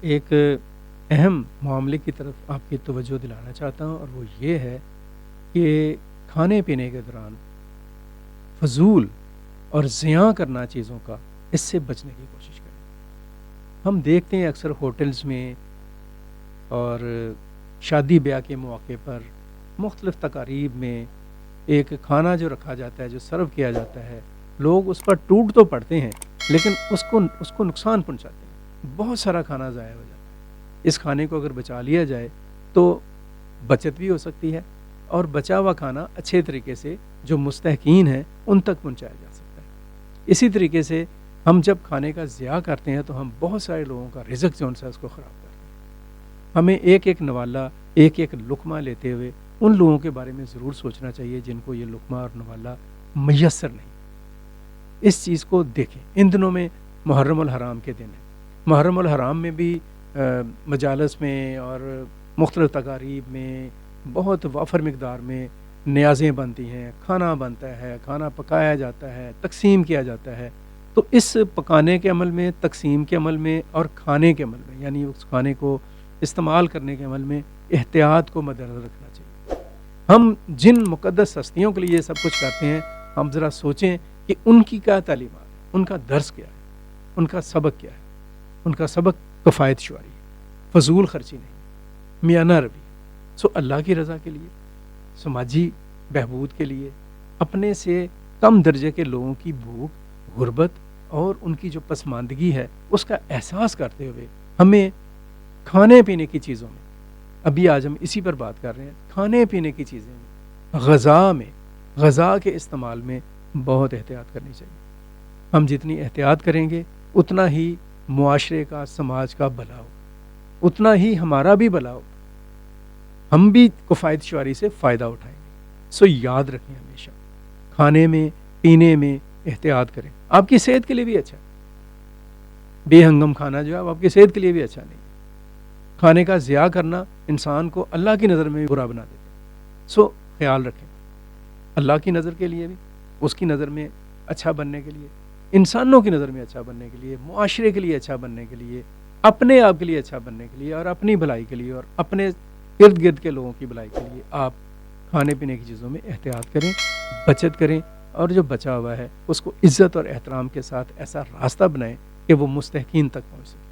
ایک اہم معاملے کی طرف آپ کی توجہ دلانا چاہتا ہوں، اور وہ یہ ہے کہ کھانے پینے کے دوران فضول اور ضیاع کرنا چیزوں کا، اس سے بچنے کی کوشش کریں۔ ہم دیکھتے ہیں اکثر ہوٹلز میں اور شادی بیاہ کے موقع پر مختلف تقاریب میں ایک کھانا جو رکھا جاتا ہے، جو سرو کیا جاتا ہے، لوگ اس پر ٹوٹ تو پڑتے ہیں لیکن اس کو نقصان پہنچاتے ہیں، بہت سارا کھانا ضائع ہو جاتا ہے۔ اس کھانے کو اگر بچا لیا جائے تو بچت بھی ہو سکتی ہے، اور بچا ہوا کھانا اچھے طریقے سے جو مستحقین ہیں ان تک پہنچایا جا سکتا ہے۔ اسی طریقے سے ہم جب کھانے کا ضیاع کرتے ہیں تو ہم بہت سارے لوگوں کا رزق جو ہے اس کو خراب کرتے ہیں۔ ہمیں ایک ایک نوالہ، ایک ایک لقمہ لیتے ہوئے ان لوگوں کے بارے میں ضرور سوچنا چاہیے جن کو یہ لقمہ اور نوالہ میسر نہیں۔ اس چیز کو دیکھیں، ان دنوں میں محرم الحرام کے دن ہیں۔ محرم الحرام میں بھی مجالس میں اور مختلف تقاریب میں بہت وافر مقدار میں نیازیں بنتی ہیں، کھانا بنتا ہے، کھانا پکایا جاتا ہے، تقسیم کیا جاتا ہے۔ تو اس پکانے کے عمل میں، تقسیم کے عمل میں اور کھانے کے عمل میں، یعنی اس کھانے کو استعمال کرنے کے عمل میں احتیاط کو مدنظر رکھنا چاہیے۔ ہم جن مقدس ہستیوں کے لیے یہ سب کچھ کرتے ہیں، ہم ذرا سوچیں کہ ان کی کیا تعلیمات ہے، ان کا درس کیا ہے، ان کا سبق کیا ہے۔ ان کا سبق کفایت شعاری ہے، فضول خرچی نہیں، میانہ روی، اللہ کی رضا کے لیے، سماجی بہبود کے لیے، اپنے سے کم درجے کے لوگوں کی بھوک، غربت اور ان کی جو پسماندگی ہے اس کا احساس کرتے ہوئے ہمیں کھانے پینے کی چیزوں میں، ابھی آج ہم اسی پر بات کر رہے ہیں، کھانے پینے کی چیزیں میں، غذا کے استعمال میں بہت احتیاط کرنی چاہیے۔ ہم جتنی احتیاط کریں گے اتنا ہی معاشرے کا، سماج کا بھلا ہو، اتنا ہی ہمارا بھی بھلا ہو، ہم بھی کفایت شعاری سے فائدہ اٹھائیں گے۔ یاد رکھیں، ہمیشہ کھانے میں پینے میں احتیاط کریں، آپ کی صحت کے لیے بھی اچھا ہے۔ بے ہنگم کھانا جو ہے آپ کی صحت کے لیے بھی اچھا نہیں ہے۔ کھانے کا ضیاع کرنا انسان کو اللہ کی نظر میں بھی برا بنا دیتا ہے۔ خیال رکھیں، اللہ کی نظر کے لیے بھی، اس کی نظر میں اچھا بننے کے لیے، انسانوں کی نظر میں اچھا بننے کے لیے، معاشرے کے لیے اچھا بننے کے لیے، اپنے آپ کے لیے اچھا بننے کے لیے، اور اپنی بھلائی کے لیے، اور اپنے ارد گرد کے لوگوں کی بھلائی کے لیے آپ کھانے پینے کی چیزوں میں احتیاط کریں، بچت کریں، اور جو بچا ہوا ہے اس کو عزت اور احترام کے ساتھ ایسا راستہ بنائیں کہ وہ مستحقین تک پہنچ سکے۔